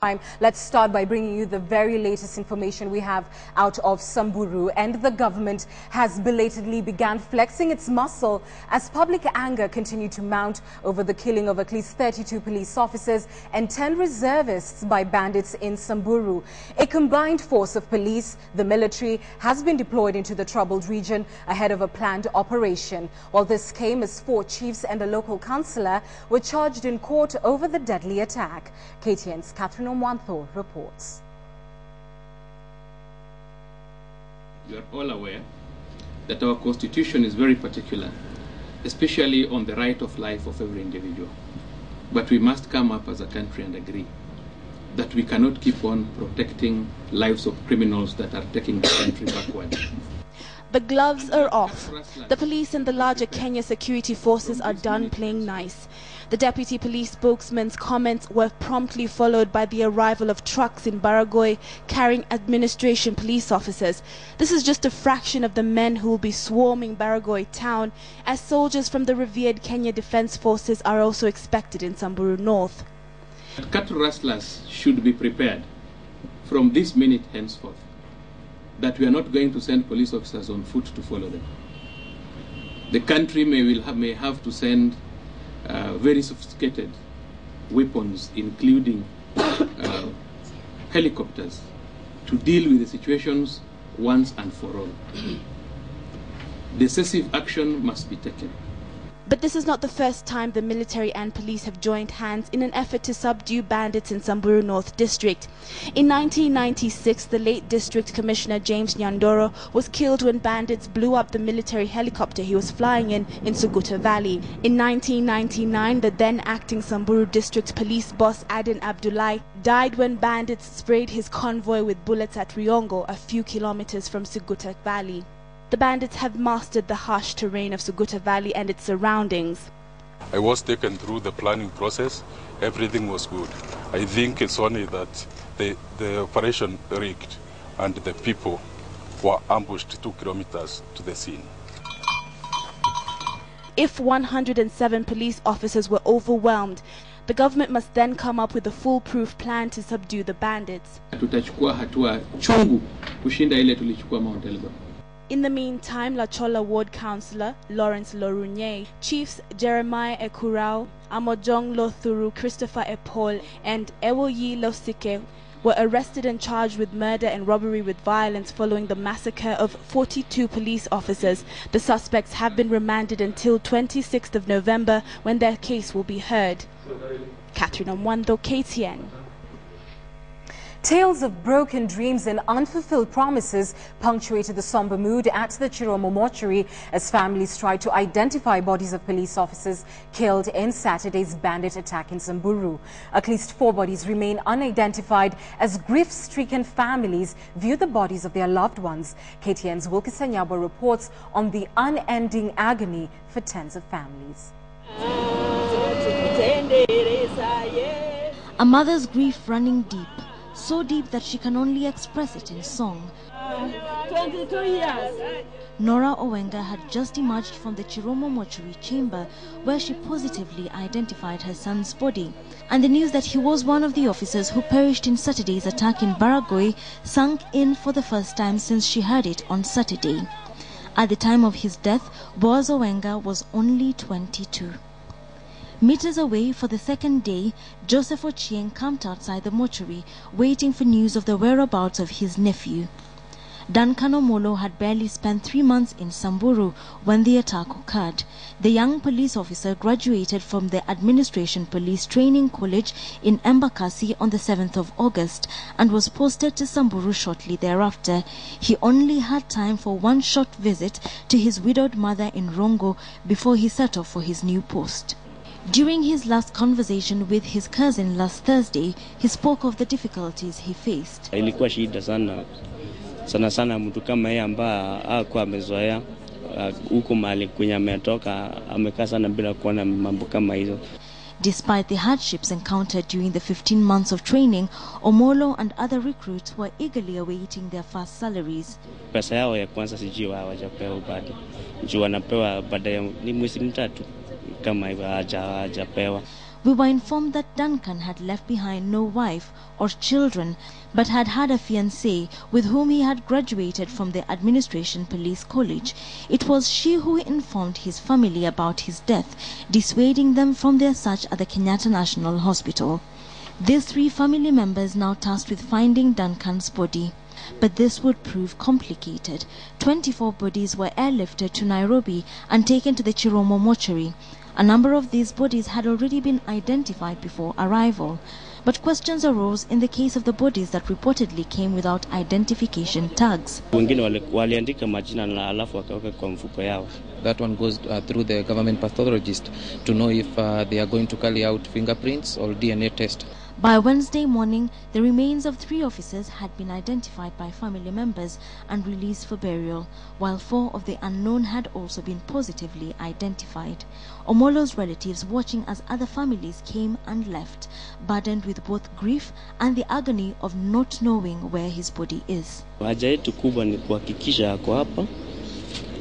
Let's start by bringing you the very latest information we have out of Samburu, and the government has belatedly begun flexing its muscle as public anger continued to mount over the killing of at least 32 police officers and 10 reservists by bandits in Samburu. A combined force of police, the military, has been deployed into the troubled region ahead of a planned operation. While this came as 4 chiefs and a local councillor were charged in court over the deadly attack. KTN's Catherine Mwantho reports. You are all aware that our constitution is very particular, especially on the right of life of every individual. But we must come up as a country and agree that we cannot keep on protecting lives of criminals that are taking the country backward. The gloves are off. The police and the larger Kenya security forces are done playing nice. The deputy police spokesman's comments were promptly followed by the arrival of trucks in Baragoi carrying administration police officers. This is just a fraction of the men who will be swarming Baragoi town, as soldiers from the revered Kenya Defence Forces are also expected in Samburu North. Cattle rustlers should be prepared from this minute henceforth that we are not going to send police officers on foot to follow them. The country may have to send very sophisticated weapons, including helicopters, to deal with the situations once and for all. Decisive action must be taken. But this is not the first time the military and police have joined hands in an effort to subdue bandits in Samburu North District. In 1996, the late District Commissioner James Nyandoro was killed when bandits blew up the military helicopter he was flying in Suguta Valley. In 1999, the then acting Samburu District Police boss Aden Abdullahi died when bandits sprayed his convoy with bullets at Riongo, a few kilometers from Suguta Valley. The bandits have mastered the harsh terrain of Suguta Valley and its surroundings. I was taken through the planning process. Everything was good. I think it's only that the operation rigged and the people were ambushed 2 kilometers to the scene. If 107 police officers were overwhelmed, the government must then come up with a foolproof plan to subdue the bandits. Tutachukua hatua chungu kushinda ile tulichukua Mount Elgon. In the meantime, La Chola Ward Councillor Lawrence Lorunye, Chiefs Jeremiah Ekurao, Amojong Lothuru, Christopher Epol, and Ewoyi Losike were arrested and charged with murder and robbery with violence following the massacre of 42 police officers. The suspects have been remanded until 26th of November, when their case will be heard. Catherine Mwantho, KTN. Tales of broken dreams and unfulfilled promises punctuated the somber mood at the Chiromo mortuary as families tried to identify bodies of police officers killed in Saturday's bandit attack in Samburu. At least 4 bodies remain unidentified as grief-stricken families view the bodies of their loved ones. KTN's Wilkison Nyabo reports on the unending agony for tens of families. A mother's grief running deep. So deep that she can only express it in song. 22 years. Nora Owenga had just emerged from the Chiromo mortuary chamber where she positively identified her son's body. And the news that he was one of the officers who perished in Saturday's attack in Baragoi sunk in for the first time since she heard it on Saturday. At the time of his death, Boaz Owenga was only 22. Meters away for the second day, Joseph Ochieng camped outside the mortuary, waiting for news of the whereabouts of his nephew. Duncan Omolo had barely spent 3 months in Samburu when the attack occurred. The young police officer graduated from the Administration Police Training College in Embakasi on the 7th of August and was posted to Samburu shortly thereafter. He only had time for one short visit to his widowed mother in Rongo before he set off for his new post. During his last conversation with his cousin last Thursday, he spoke of the difficulties he faced. Ilikuwa shida sana mtu kama yeye ambaye hakuwa amezoea huko mahali kwenye ametoka, amekaa sana bila kuona mambo kama hizo. Despite the hardships encountered during the 15 months of training, Omolo and other recruits were eagerly awaiting their first salaries. Pesa yao ya kwanza sijui hawajapewa bado. Juu wanapewa baada ya mwezi mtatu kama hivyo hajapewa. We were informed that Duncan had left behind no wife or children, but had had a fiancée with whom he had graduated from the Administration Police College. It was she who informed his family about his death, dissuading them from their search at the Kenyatta National Hospital. These 3 family members now tasked with finding Duncan's body. But this would prove complicated. 24 bodies were airlifted to Nairobi and taken to the Chiromo mortuary. A number of these bodies had already been identified before arrival. But questions arose in the case of the bodies that reportedly came without identification tags. Waliandika majina na alafu wakaweka kwa mfuko yao. That one goes through the government pathologist to know if they are going to carry out fingerprints or DNA test. By Wednesday morning, the remains of 3 officers had been identified by family members and released for burial, while 4 of the unknown had also been positively identified. Omolo's relatives watching as other families came and left, burdened with both grief and the agony of not knowing where his body is. Haja yetu kubwa ni kuhakikisha ako hapa.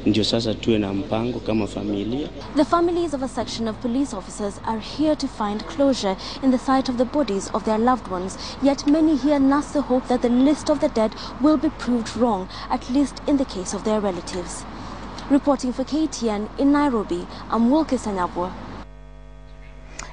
Ndio sasa tuwe na mpango kama familia. The families of a section of police officers are here to find closure in the sight of the bodies of their loved ones, yet many here nurse the hope that the list of the dead will be proved wrong, at least in the case of their relatives. Reporting for KTN in Nairobi, I'm Wilke Sanyabwa.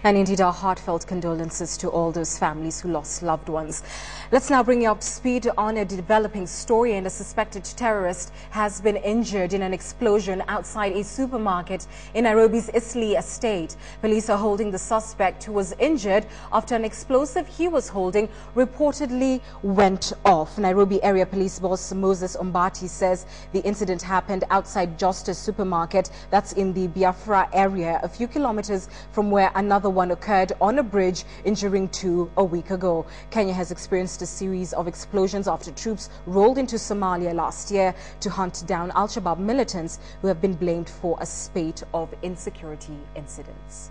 And indeed, our heartfelt condolences to all those families who lost loved ones. Let's now bring you up to speed on a developing story. And a suspected terrorist has been injured in an explosion outside a supermarket in Nairobi's Isley estate. Police are holding the suspect who was injured after an explosive he was holding reportedly went off. Nairobi area police boss Moses Ombati says the incident happened outside Justice supermarket, that's in the Biafra area, a few kilometers from where another one occurred on a bridge, injuring 2 a week ago. Kenya has experienced a series of explosions after troops rolled into Somalia last year to hunt down Al-Shabaab militants who have been blamed for a spate of insecurity incidents.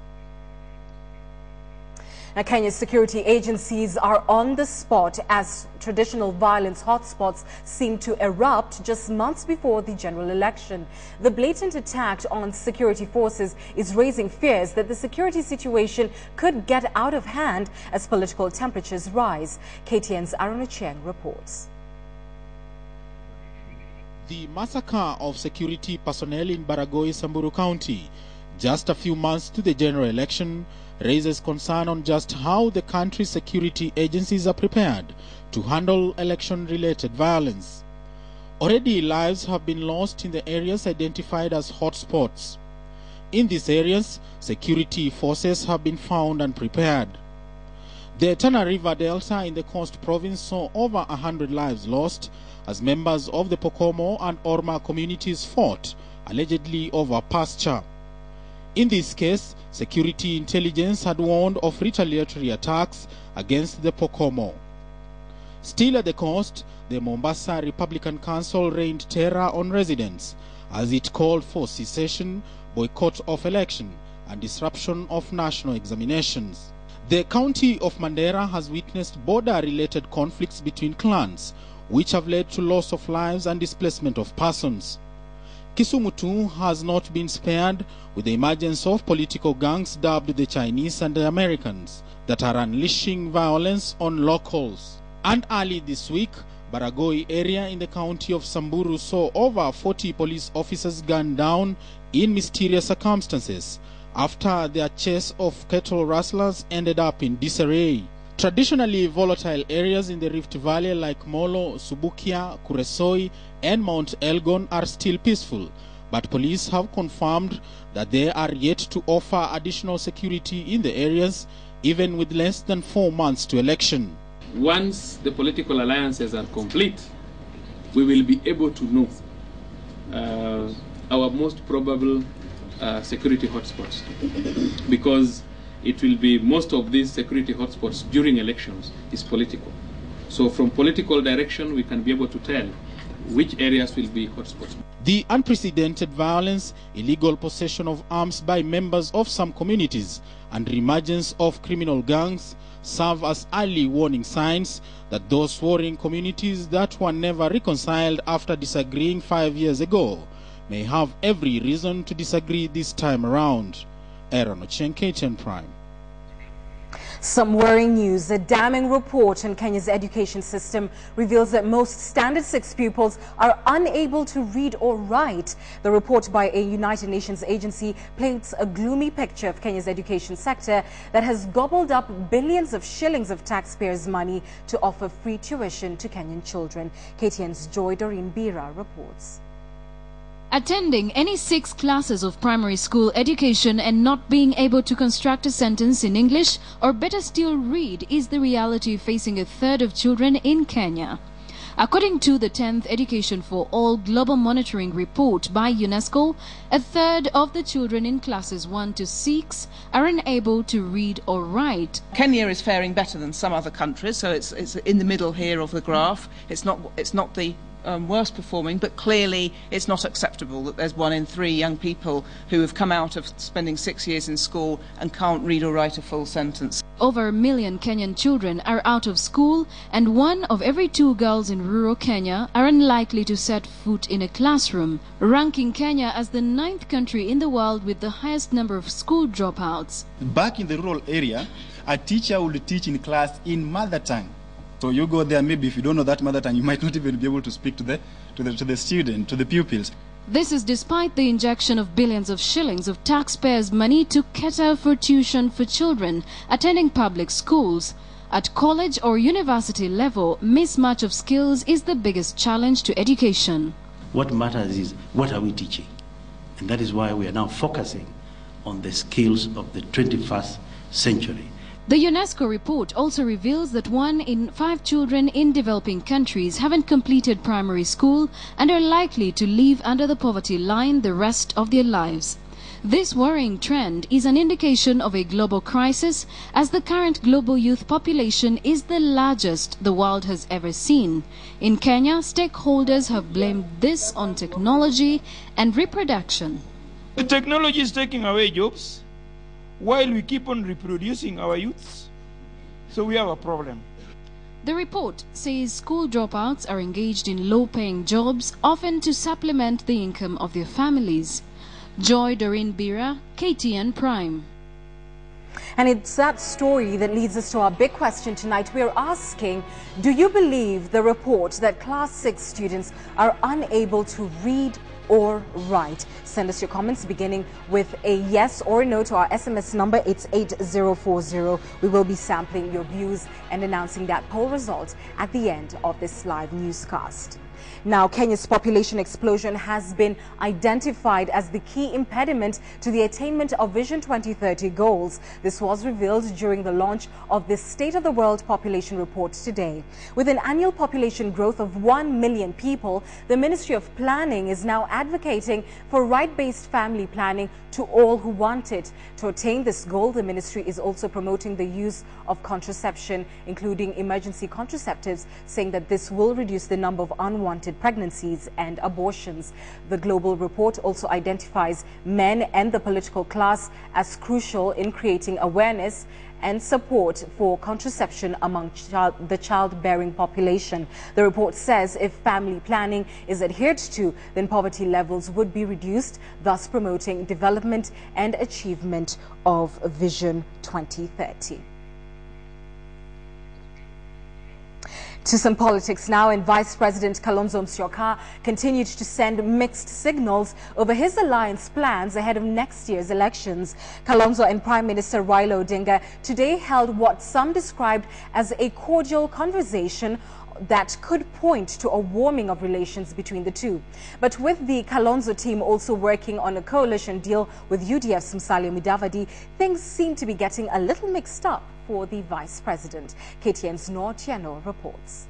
Now, Kenya's security agencies are on the spot as traditional violence hotspots seem to erupt just months before the general election. The blatant attack on security forces is raising fears that the security situation could get out of hand as political temperatures rise. KTN's Aaron Ochieng reports. The massacre of security personnel in Baragoi, Samburu County, just a few months to the general election, raises concern on just how the country's security agencies are prepared to handle election-related violence. Already, lives have been lost in the areas identified as hotspots. In these areas, security forces have been found and prepared. The Tana River Delta in the Coast Province saw over 100 lives lost as members of the Pokomo and Orma communities fought, allegedly over pasture. In this case, security intelligence had warned of retaliatory attacks against the Pokomo. Still at the coast, the Mombasa Republican Council rained terror on residents as it called for cessation, boycott of election, and disruption of national examinations. The county of Mandera has witnessed border-related conflicts between clans, which have led to loss of lives and displacement of persons. Kisumu too has not been spared, with the emergence of political gangs dubbed the Chinese and the Americans that are unleashing violence on locals. And early this week, Baragoi area in the county of Samburu saw over 40 police officers gunned down in mysterious circumstances after their chase of cattle rustlers ended up in disarray. Traditionally volatile areas in the Rift Valley like Molo, Subukia, Kuresoi and Mount Elgon are still peaceful, but police have confirmed that they are yet to offer additional security in the areas, even with less than 4 months to election. Once the political alliances are complete, we will be able to know our most probable security hotspots, because it will be most of these security hotspots during elections is political. So from political direction, we can be able to tell which areas will be hotspots. The unprecedented violence, illegal possession of arms by members of some communities, and reemergence of criminal gangs serve as early warning signs that those warring communities that were never reconciled after disagreeing 5 years ago may have every reason to disagree this time around. Aaron Ochieng, KTN Prime. Some worrying news. A damning report on Kenya's education system reveals that most Standard 6 pupils are unable to read or write. The report by a United Nations agency paints a gloomy picture of Kenya's education sector that has gobbled up billions of shillings of taxpayers' money to offer free tuition to Kenyan children. KTN's Joy Doreen Bira reports. Attending any 6 classes of primary school education and not being able to construct a sentence in English or better still read is the reality facing a third of children in Kenya. According to the 10th Education for All Global Monitoring Report by UNESCO, a third of the children in classes 1 to 6 are unable to read or write. Kenya is faring better than some other countries, so it's in the middle here of the graph. It's not the worst performing, but clearly it's not acceptable that there's 1 in 3 young people who have come out of spending 6 years in school and can't read or write a full sentence. Over 1 million Kenyan children are out of school, and 1 of every 2 girls in rural Kenya are unlikely to set foot in a classroom, ranking Kenya as the 9th country in the world with the highest number of school dropouts. Back in the rural area, a teacher would teach in class in mother tongue. So you go there, maybe if you don't know that mother tongue, you might not even be able to speak to the student, to the pupils. This is despite the injection of billions of shillings of taxpayers' money to cater for tuition for children attending public schools. At college or university level, mismatch of skills is the biggest challenge to education. What matters is what are we teaching? And that is why we are now focusing on the skills of the 21st century. The UNESCO report also reveals that 1 in 5 children in developing countries haven't completed primary school and are likely to live under the poverty line the rest of their lives. This worrying trend is an indication of a global crisis, as the current global youth population is the largest the world has ever seen. In Kenya, stakeholders have blamed this on technology and reproduction. The technology is taking away jobs, while we keep on reproducing our youths, so we have a problem. The report says school dropouts are engaged in low-paying jobs, often to supplement the income of their families. Joy Doreen Bira, KTN Prime. And it's that story that leads us to our big question tonight. We're asking, do you believe the report that Class 6 students are unable to read or write? Send us your comments beginning with a yes or a no to our SMS number. It's 8040. We will be sampling your views and announcing that poll result at the end of this live newscast. Now, Kenya's population explosion has been identified as the key impediment to the attainment of Vision 2030 goals. This was revealed during the launch of the State of the World Population Report today. With an annual population growth of 1 million people, the Ministry of Planning is now advocating for right-based family planning to all who want it. To attain this goal, the ministry is also promoting the use of contraception, including emergency contraceptives, saying that this will reduce the number of unwanted pregnancies and abortions. The global report also identifies men and the political class as crucial in creating awareness and support for contraception among the childbearing population. The report says if family planning is adhered to, then poverty levels would be reduced, thus promoting development and achievement of Vision 2030. To some politics now, and Vice President Kalonzo Musyoka continued to send mixed signals over his alliance plans ahead of next year's elections. Kalonzo and Prime Minister Raila Odinga today held what some described as a cordial conversation that could point to a warming of relations between the two. But with the Kalonzo team also working on a coalition deal with UDF's Musalia Mudavadi, things seem to be getting a little mixed up for the Vice President. KTN's Noor Tiano reports.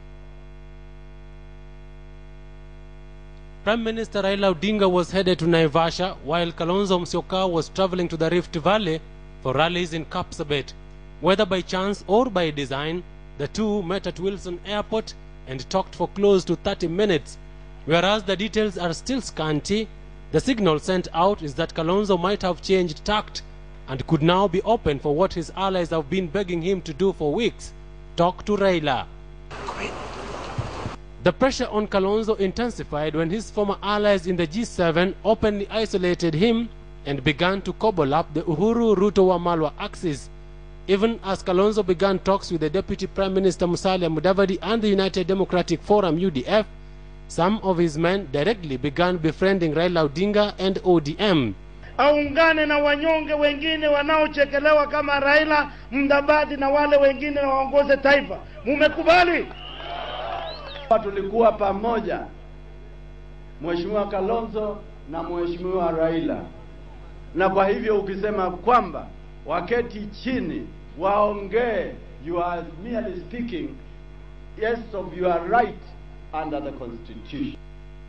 Prime Minister Raila Odinga was headed to Naivasha, while Kalonzo Musyoka was traveling to the Rift Valley for rallies in Kapsabet. Whether by chance or by design, the two met at Wilson Airport and talked for close to 30 minutes. Whereas the details are still scanty, the signal sent out is that Kalonzo might have changed tact and could now be open for what his allies have been begging him to do for weeks: talk to Raila. The pressure on Kalonzo intensified when his former allies in the G7 openly isolated him and began to cobble up the Uhuru-Ruto-Wamalwa axis. even as Kalonzo began talks with the Deputy Prime Minister Musalia Mudavadi and the United Democratic Forum UDF, some of his men directly began befriending Raila Odinga and ODM. Aungane na wanyonge wengine wanaochekelewa kama Raila, Mudavadi na wale wengine waongoze taifa. Mumekubali? Tulikuwa pamoja, Mheshimiwa Kalonzo na Mheshimiwa Raila. Na kwa hivyo ukisema kwamba waketi chini waongee, you are merely speaking yes of your right under the Constitution.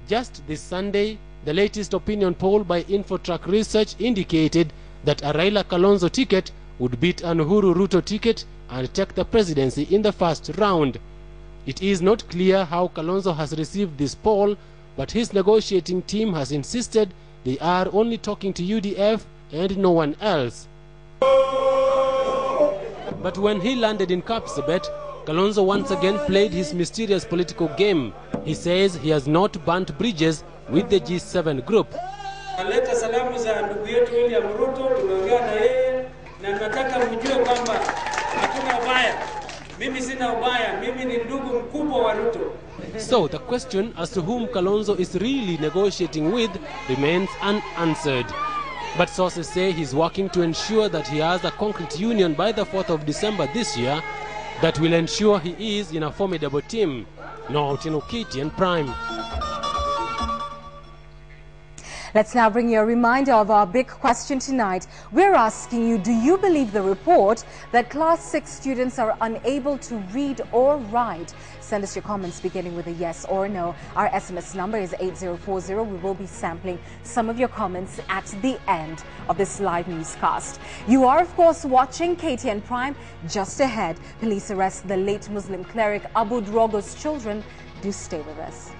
Just this Sunday, the latest opinion poll by Infotrack Research indicated that a Raila Kalonzo ticket would beat an Uhuru Ruto ticket and take the presidency in the first round. It is not clear how Kalonzo has received this poll, but his negotiating team has insisted they are only talking to UDF and no one else. But when he landed in Kapsabet, Kalonzo once again played his mysterious political game. He says he has not burnt bridges with the G7 group. Naleta salamu za ndugu yetu William Ruto, tunaongea na yeye na nataka mjue kwamba hatuna ubaya. Mimi sina ubaya, mimi ni ndugu mkubwa wa Ruto. So the question as to whom Kalonzo is really negotiating with remains unanswered. But sources say he's working to ensure that he has a concrete union by the 4th of December this year that will ensure he is in a formidable team. Not in KTN Prime. Let's now bring you a reminder of our big question tonight. We're asking you, do you believe the report that Class 6 students are unable to read or write? Send us your comments beginning with a yes or no. Our SMS number is 8040. We will be sampling some of your comments at the end of this live newscast. You are, of course, watching KTN Prime. Just ahead, police arrest the late Muslim cleric Abu Drogo's children. Do stay with us.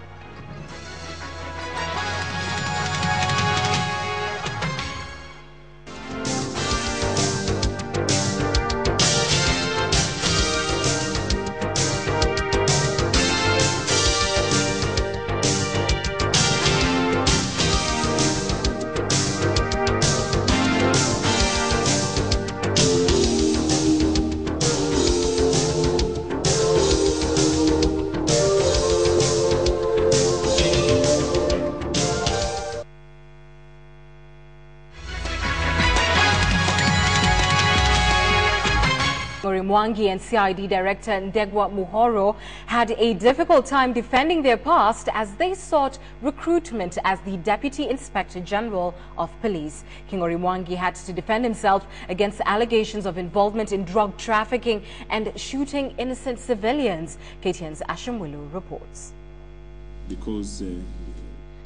Mwangi and CID Director Ndegwa Muhoro had a difficult time defending their past as they sought recruitment as the Deputy Inspector General of Police. Kingori Mwangi had to defend himself against allegations of involvement in drug trafficking and shooting innocent civilians. KTN's Ashimwilu reports. Because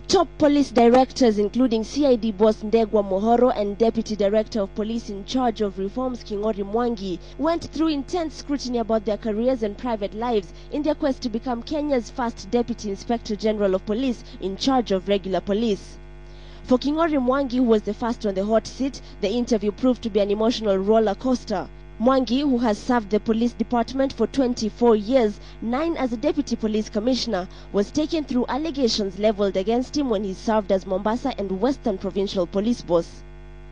top police directors, including CID boss Ndegwa Muhoro and Deputy Director of Police in charge of reforms Kingori Mwangi, went through intense scrutiny about their careers and private lives in their quest to become Kenya's first Deputy Inspector General of Police in charge of regular police. For Kingori Mwangi, who was the first on the hot seat, the interview proved to be an emotional roller coaster. Mwangi, who has served the police department for 24 years, 9 as a deputy police commissioner, was taken through allegations leveled against him when he served as Mombasa and Western Provincial Police boss.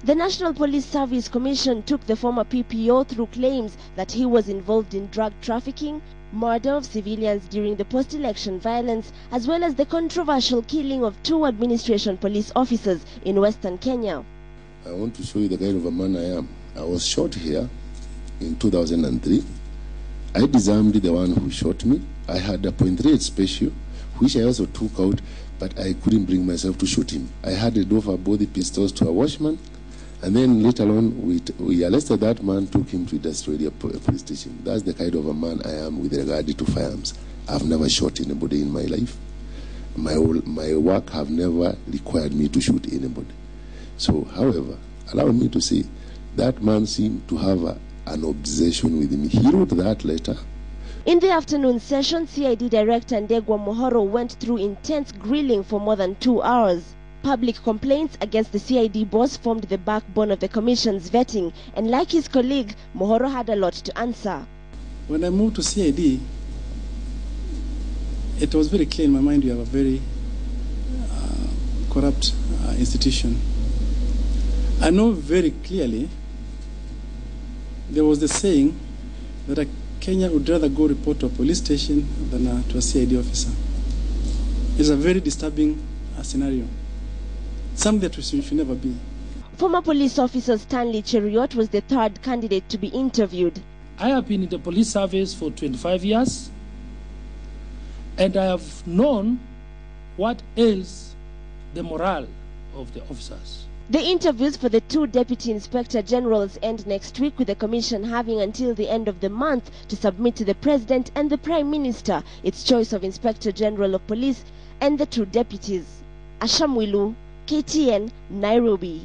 The National Police Service Commission took the former PPO through claims that he was involved in drug trafficking, murder of civilians during the post-election violence, as well as the controversial killing of 2 administration police officers in Western Kenya. I want to show you the kind of a man I am. I was shot here in 2003. I disarmed the one who shot me. I had a .38 special, which I also took out, but I couldn't bring myself to shoot him. I handed over both the pistols to a watchman, and then later on we arrested that man, took him to the Australia police station. That's the kind of a man I am with regard to firearms. I've never shot anybody in my life. My work have never required me to shoot anybody. So, however, allow me to say, that man seemed to have an obsession with me. He wrote that letter. In the afternoon session, CID Director Ndegwa Muhoro went through intense grilling for more than 2 hours. Public complaints against the CID boss formed the backbone of the commission's vetting, and like his colleague, Muhoro had a lot to answer. When I moved to CID, it was very clear in my mind you have a very corrupt institution. I know very clearly there was the saying that a Kenyan would rather go report to a police station than to a CID officer. It's a very disturbing scenario, something that we should never be. Former police officer Stanley Cheriot was the third candidate to be interviewed. I have been in the police service for 25 years, and I have known what ails the morale of the officers. The interviews for the two Deputy Inspector Generals end next week, with the Commission having until the end of the month to submit to the President and the Prime Minister its choice of Inspector General of Police and the two deputies. Ashamwilu, KTN, Nairobi.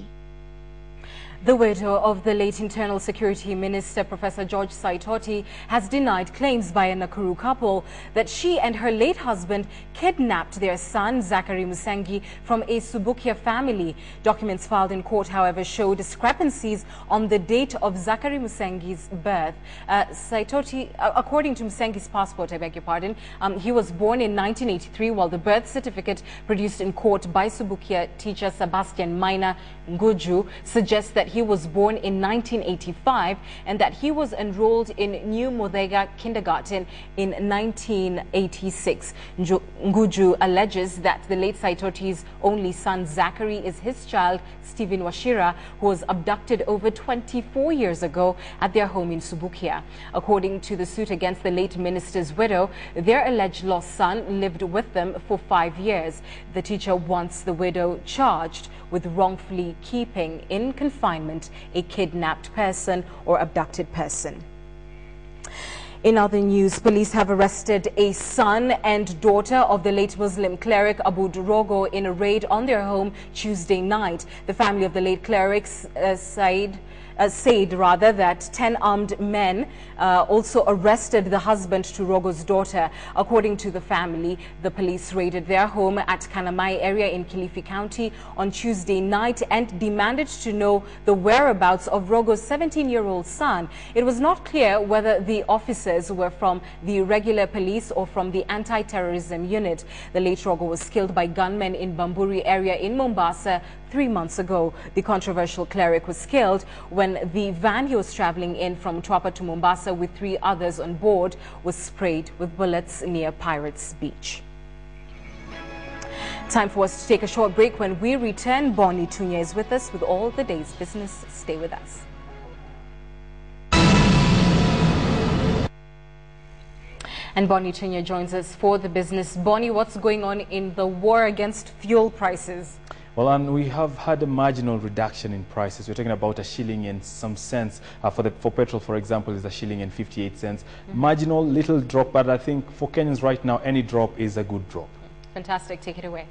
The widow of the late Internal Security Minister, Professor George Saitoti, has denied claims by a Nakuru couple that she and her late husband kidnapped their son, Zachary Musengi, from a Subukia family. Documents filed in court, however, show discrepancies on the date of Zachary Musengi's birth. Saitoti, according to Musengi's passport, I beg your pardon, he was born in 1983, while the birth certificate produced in court by Subukia teacher Sebastian Maina Nguju suggests that he was born in 1985 and that he was enrolled in New Modega Kindergarten in 1986. Nguju alleges that the late Saitoti's only son Zachary is his child, Stephen Washira, who was abducted over 24 years ago at their home in Subukia. According to the suit against the late minister's widow, their alleged lost son lived with them for 5 years. The teacher wants the widow charged with wrongfully keeping in confinement a kidnapped person or abducted person. In other news, police have arrested a son and daughter of the late Muslim cleric Abu Rogo in a raid on their home Tuesday night. The family of the late cleric said that 10 armed men also arrested the husband to Rogo's daughter. According to the family, the police raided their home at Kanamai area in Kilifi County on Tuesday night and demanded to know the whereabouts of Rogo's 17-year-old son. It was not clear whether the officers were from the regular police or from the anti-terrorism unit. The late Rogo was killed by gunmen in Bamburi area in Mombasa 3 months ago. The controversial cleric was killed when the van he was traveling in from Twapa to Mombasa with 3 others on board was sprayed with bullets near Pirates Beach. Time for us to take a short break. When we return, Bonnie Tunya is with us with all the day's business. Stay with us. And Bonnie Tunya joins us for the business. Bonnie, what's going on in the war against fuel prices? Well, and we have had a marginal reduction in prices. We're talking about a shilling and some cents. For petrol, for example, is a shilling and 58 cents. Marginal, little drop, but I think for Kenyans right now, any drop is a good drop. Fantastic. Take it away.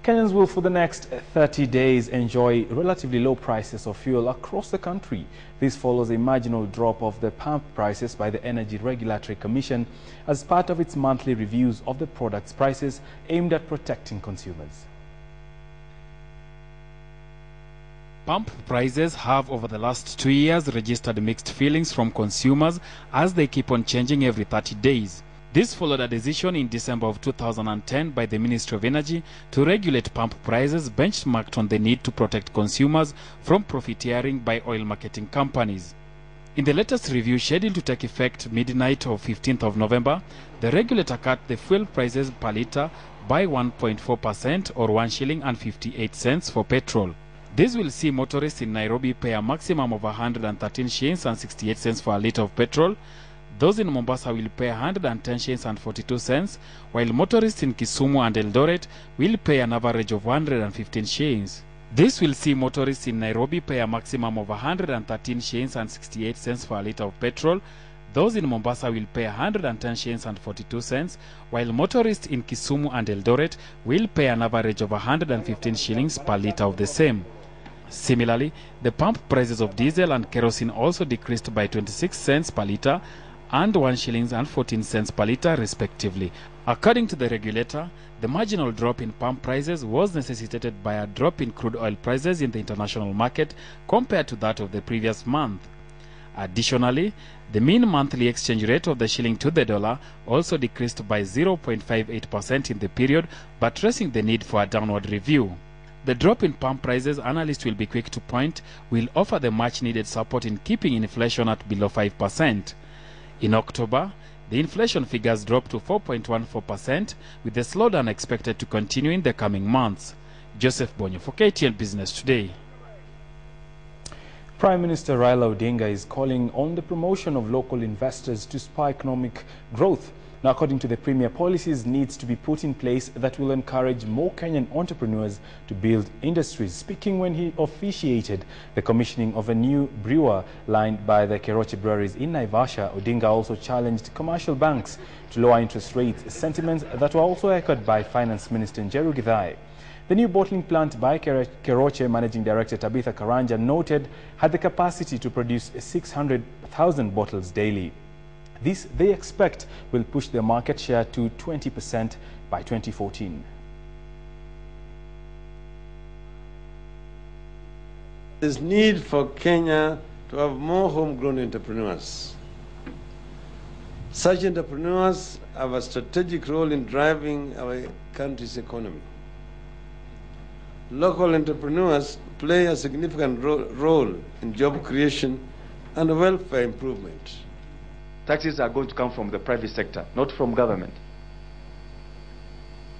Kenyans will, for the next 30 days, enjoy relatively low prices of fuel across the country. This follows a marginal drop of the pump prices by the Energy Regulatory Commission as part of its monthly reviews of the product's prices aimed at protecting consumers. Pump prices have over the last 2 years registered mixed feelings from consumers as they keep on changing every 30 days. This followed a decision in December of 2010 by the Ministry of Energy to regulate pump prices benchmarked on the need to protect consumers from profiteering by oil marketing companies. In the latest review scheduled to take effect midnight of 15th of November, the regulator cut the fuel prices per litre by 1.4% or 1 shilling and 58 cents for petrol. This will see motorists in Nairobi pay a maximum of 113 shillings and 68 cents for a litre of petrol. Those in Mombasa will pay 110 shillings and 42 cents, while motorists in Kisumu and Eldoret will pay an average of 115 shillings. This will see motorists in Nairobi pay a maximum of 113 shillings and 68 cents for a litre of petrol. Those in Mombasa will pay 110 shillings and 42 cents, while motorists in Kisumu and Eldoret will pay an average of 115 shillings per litre of the same. Similarly, the pump prices of diesel and kerosene also decreased by 26 cents per litre and 1 shillings and 14 cents per litre respectively. According to the regulator, the marginal drop in pump prices was necessitated by a drop in crude oil prices in the international market compared to that of the previous month. Additionally, the mean monthly exchange rate of the shilling to the dollar also decreased by 0.58% in the period, buttressing the need for a downward review. The drop in palm prices, analysts will be quick to point, will offer the much-needed support in keeping inflation at below 5%. In October, the inflation figures dropped to 4.14%, with the slowdown expected to continue in the coming months. Joseph Bonyo for KTN Business Today. Prime Minister Raila Odinga is calling on the promotion of local investors to spur economic growth. Now, according to the Premier, policies needs to be put in place that will encourage more Kenyan entrepreneurs to build industries. Speaking when he officiated the commissioning of a new brewer lined by the Keroche breweries in Naivasha, Odinga also challenged commercial banks to lower interest rates, sentiments that were also echoed by Finance Minister Njeru Githai. The new bottling plant by Keroche Managing Director Tabitha Karanja noted had the capacity to produce 600,000 bottles daily. This, they expect, will push their market share to 20% by 2014. There's need for Kenya to have more homegrown entrepreneurs. Such entrepreneurs have a strategic role in driving our country's economy. Local entrepreneurs play a significant role in job creation and welfare improvement. Taxes are going to come from the private sector, not from government.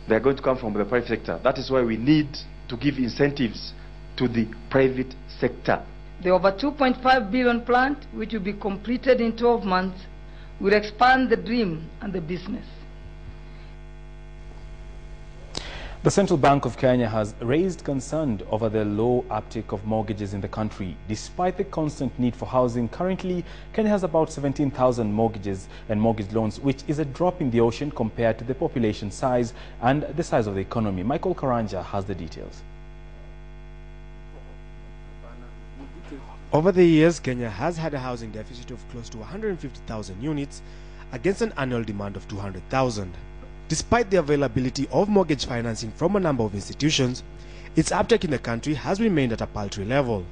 They are going to come from the private sector. That is why we need to give incentives to the private sector. The over 2.5 billion plant, which will be completed in 12 months, will expand the dream and the business. The Central Bank of Kenya has raised concern over the low uptake of mortgages in the country. Despite the constant need for housing, currently Kenya has about 17,000 mortgages and mortgage loans, which is a drop in the ocean compared to the population size and the size of the economy. Michael Karanja has the details. Over the years, Kenya has had a housing deficit of close to 150,000 units against an annual demand of 200,000. Despite the availability of mortgage financing from a number of institutions, its uptake in the country has remained at a paltry level.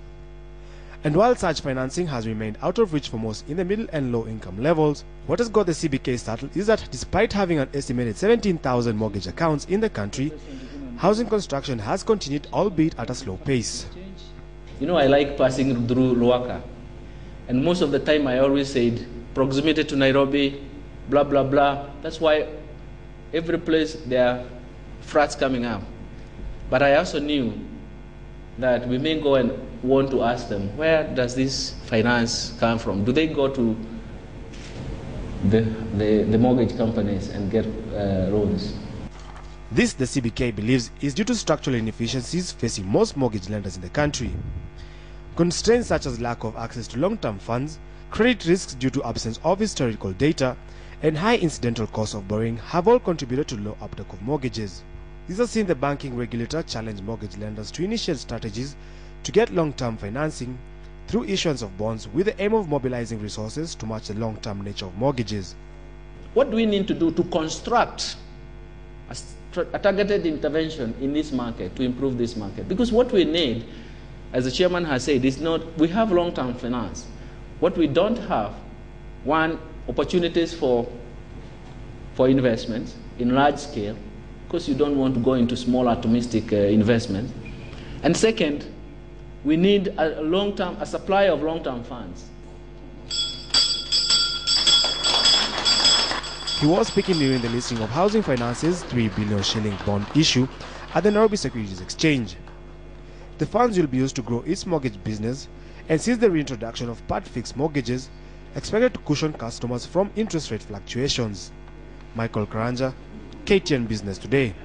And while such financing has remained out of reach for most in the middle and low income levels, what has got the CBK startled is that despite having an estimated 17,000 mortgage accounts in the country, housing construction has continued, albeit at a slow pace. You know, I like passing through Luaka, and most of the time I always said, proximity to Nairobi, blah, blah, blah. That's why every place there are flats coming up. But I also knew that we may go and want to ask them, where does this finance come from? Do they go to the mortgage companies and get loans? This, the CBK believes, is due to structural inefficiencies facing most mortgage lenders in the country. Constraints such as lack of access to long-term funds, credit risks due to absence of historical data, and high incidental costs of borrowing have all contributed to low uptake of mortgages. This has seen the banking regulator challenge mortgage lenders to initiate strategies to get long-term financing through issuance of bonds with the aim of mobilizing resources to match the long-term nature of mortgages. What do we need to do to construct a targeted intervention in this market to improve this market? Because what we need, as the chairman has said, is not, we have long-term finance. What we don't have, one, opportunities for investments in large scale, because you don't want to go into small atomistic investments. And second, we need a supply of long-term funds. He was speaking during the listing of Housing Finance's 3 billion shilling bond issue at the Nairobi Securities Exchange. The funds will be used to grow its mortgage business, and since the reintroduction of part-fixed mortgages, expected to cushion customers from interest rate fluctuations. Michael Karanja, KTN Business Today.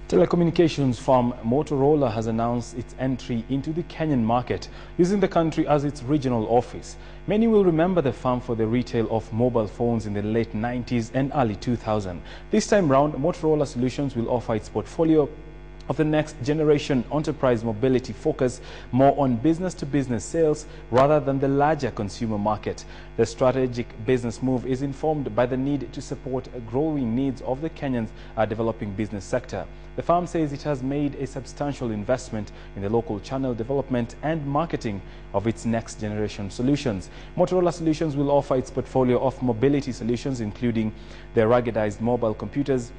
Telecommunications firm Motorola has announced its entry into the Kenyan market, using the country as its regional office. Many will remember the firm for the retail of mobile phones in the late 90s and early 2000s. This time round, Motorola Solutions will offer its portfolio of the next generation enterprise mobility focus more on business-to-business sales rather than the larger consumer market. The strategic business move is informed by the need to support growing needs of the Kenyan's developing business sector. The firm says it has made a substantial investment in the local channel development and marketing of its next generation solutions. Motorola Solutions will offer its portfolio of mobility solutions, including the ruggedized mobile computers,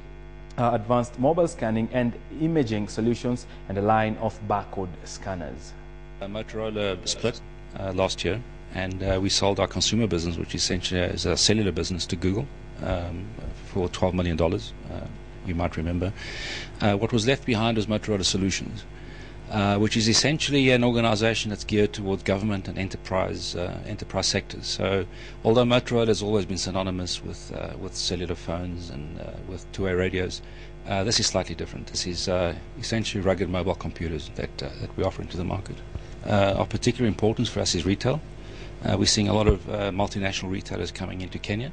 advanced mobile scanning and imaging solutions, and a line of barcode scanners. Motorola split last year, and we sold our consumer business, which essentially is a cellular business, to Google for $12 million. You might remember. What was left behind was Motorola Solutions, which is essentially an organization that's geared towards government and enterprise sectors. So although Motorola has always been synonymous with cellular phones and with two-way radios, this is slightly different. This is essentially rugged mobile computers that we offer into the market. Of particular importance for us is retail. We're seeing a lot of multinational retailers coming into Kenya.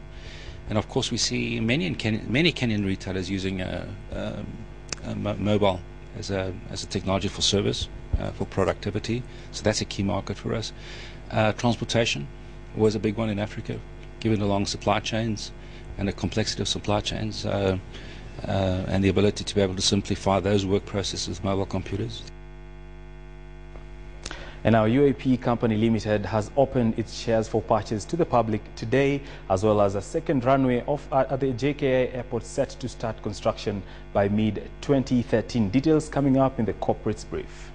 And of course, we see many Kenyan retailers using mobile as a technology for service, for productivity. So that's a key market for us. Transportation was a big one in Africa, given the long supply chains and the complexity of supply chains, and the ability to be able to simplify those work processes with mobile computers. And our UAP Company Limited has opened its shares for purchase to the public today, as well as a second runway at the JKIA airport set to start construction by mid-2013. Details coming up in the corporate's brief.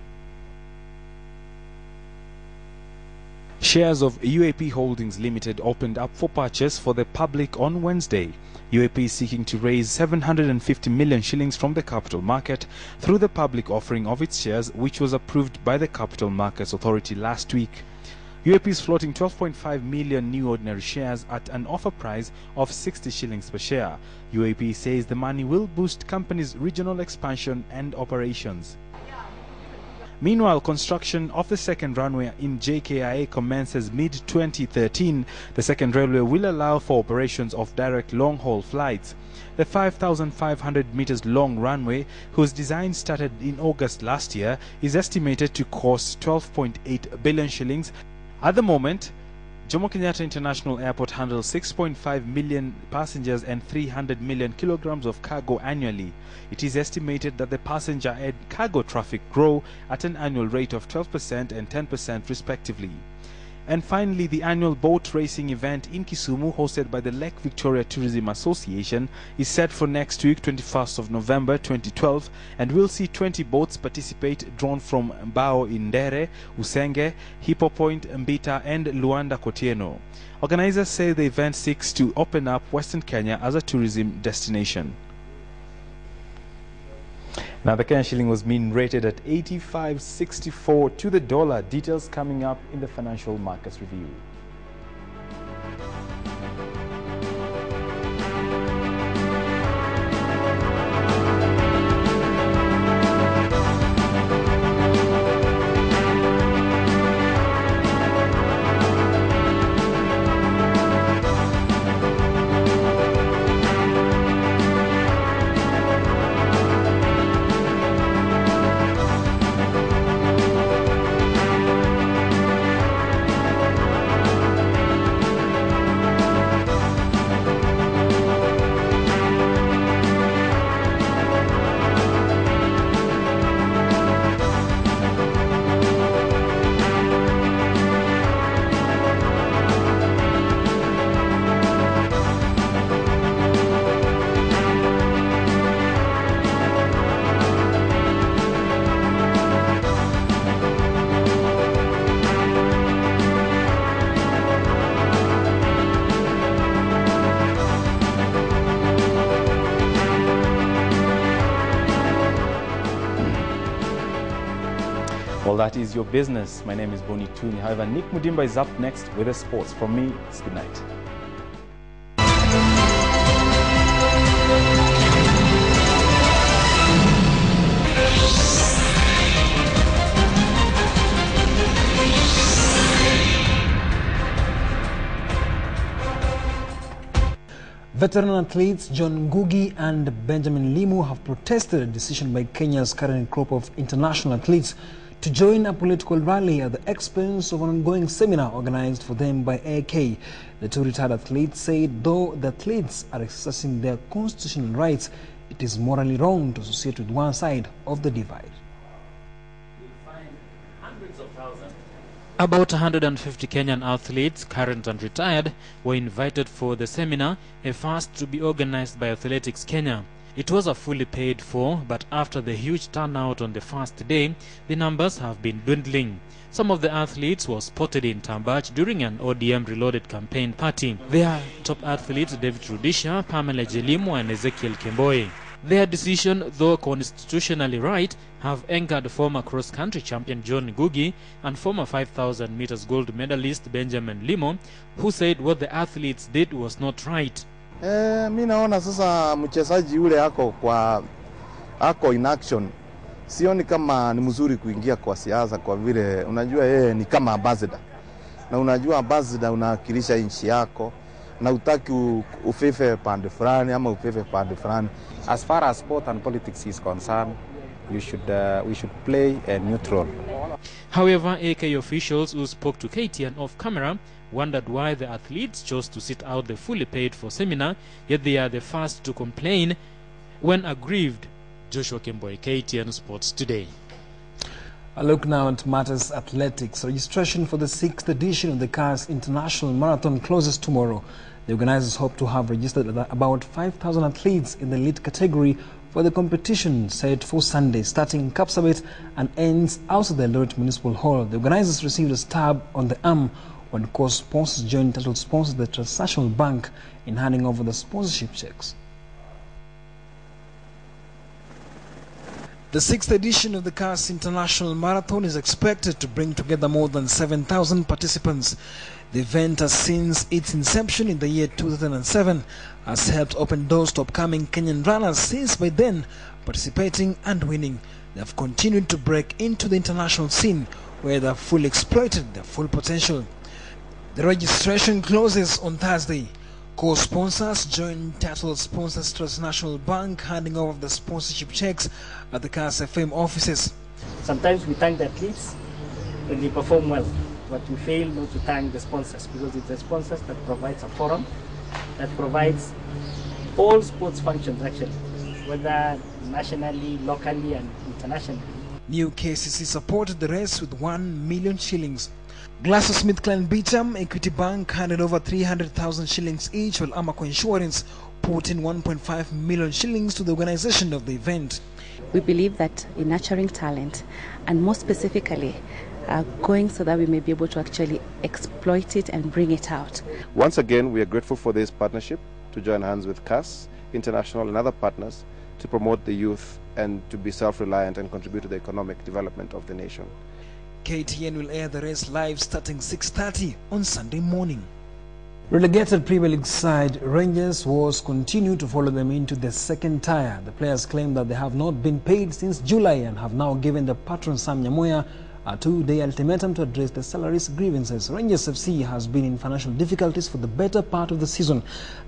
Shares of UAP Holdings Limited opened up for purchase for the public on Wednesday. UAP is seeking to raise 750 million shillings from the capital market through the public offering of its shares, which was approved by the Capital Markets Authority last week. UAP is floating 12.5 million new ordinary shares at an offer price of 60 shillings per share. UAP says the money will boost company's regional expansion and operations. Meanwhile, construction of the second runway in JKIA commences mid-2013. The second railway will allow for operations of direct long-haul flights. The 5,500 meters long runway, whose design started in August last year, is estimated to cost 12.8 billion shillings. At the moment, Jomo Kenyatta International Airport handles 6.5 million passengers and 300 million kilograms of cargo annually. It is estimated that the passenger and cargo traffic grow at an annual rate of 12% and 10% respectively. And finally, the annual boat racing event in Kisumu, hosted by the Lake Victoria Tourism Association, is set for next week, 21st of November 2012, and will see 20 boats participate, drawn from Mbao Indere, Usenge, Hippo Point, Mbita and Luanda Kotieno. Organizers say the event seeks to open up Western Kenya as a tourism destination. Now, the Kenyan shilling was being rated at 85.64 to the dollar. Details coming up in the Financial Markets Review. Well, that is your business. My name is Boni Tuni. However, Nick Mudimba is up next with the sports. From me, it's good night. Veteran athletes John Ngugi and Benjamin Limu have protested a decision by Kenya's current crop of international athletes to join a political rally at the expense of an ongoing seminar organized for them by AK. The two retired athletes said though the athletes are exercising their constitutional rights, it is morally wrong to associate with one side of the divide. About 150 Kenyan athletes, current and retired, were invited for the seminar, a first to be organized by Athletics Kenya. It was a fully paid for, but after the huge turnout on the first day, the numbers have been dwindling. Some of the athletes were spotted in Tambach during an ODM Reloaded campaign party. Their top athletes David Rudisha, Pamela Jelimo and Ezekiel Kemboi. Their decision, though constitutionally right, have angered former cross-country champion John Ngugi and former 5,000 meters gold medalist Benjamin Limo, who said what the athletes did was not right. Mi naona sasa mchezaji yule ako in action. Sioni kama ni mzuri kuingia kwa siasa kwa vile unajua yeye ni kama ambassador. Na unajua ambassador unawakilisha nchi yako na utaki ufefe pande fulani ama ufefe pande fulani. As far as sport and politics is concerned, we should play a neutral. However, AK officials who spoke to KTN off camera wondered why the athletes chose to sit out the fully paid for seminar, yet they are the first to complain when aggrieved. Joshua Kemboi, KTN Sports Today. A look now at matters athletics. Registration for the 6th edition of the CAS International Marathon closes tomorrow. The organizers hope to have registered about 5,000 athletes in the elite category for the competition set for Sunday, starting in Kapsabet and ends outside the Eldoret Municipal Hall. The organizers received a stab on the arm when course sponsors joined title sponsor the Transnational Bank in handing over the sponsorship checks. The 6th edition of the CAS International Marathon is expected to bring together more than 7,000 participants. The event has, since its inception in the year 2007, has helped open doors to upcoming Kenyan runners since by then participating and winning. They have continued to break into the international scene where they have fully exploited their full potential. The registration closes on Thursday. Co-sponsors join title sponsors Transnational Bank, handing over the sponsorship checks at the CAS FM offices. Sometimes we thank the athletes when they perform well, but we fail not to thank the sponsors, because it's the sponsors that provides a forum, that provides all sports functions actually, whether nationally, locally and internationally. New KCC supported the race with 1 million shillings. GlaxoSmithKline Beecham, Equity Bank handed over 300,000 shillings each, while Amaco Insurance put in 1.5 million shillings to the organization of the event. We believe that in nurturing talent, and more specifically, going so that we may be able to actually exploit it and bring it out. Once again, we are grateful for this partnership to join hands with CAS International and other partners to promote the youth and to be self-reliant and contribute to the economic development of the nation. KTN will air the race live starting 6:30 on Sunday morning. Relegated Premier League side Rangers woes continue to follow them into the second tier. The players claim that they have not been paid since July and have now given the patron Sam Nyamoya a 2-day ultimatum to address the salaries grievances. Rangers FC has been in financial difficulties for the better part of the season.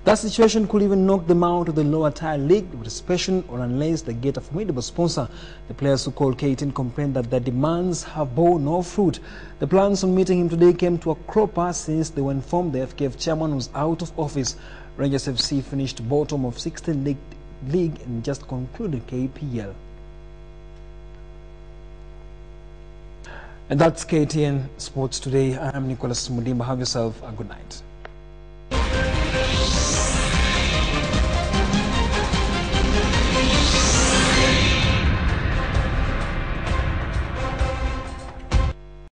That situation could even knock them out of the lower tier league with special or unless they get a formidable sponsor. The players who called KTN complained that their demands have borne no fruit. The plans on meeting him today came to a cropper since they were informed the FKF chairman was out of office. Rangers FC finished bottom of 16th league and just concluded KPL. And that's KTN Sports Today. I am Nicholas Mudimba. Have yourself a good night.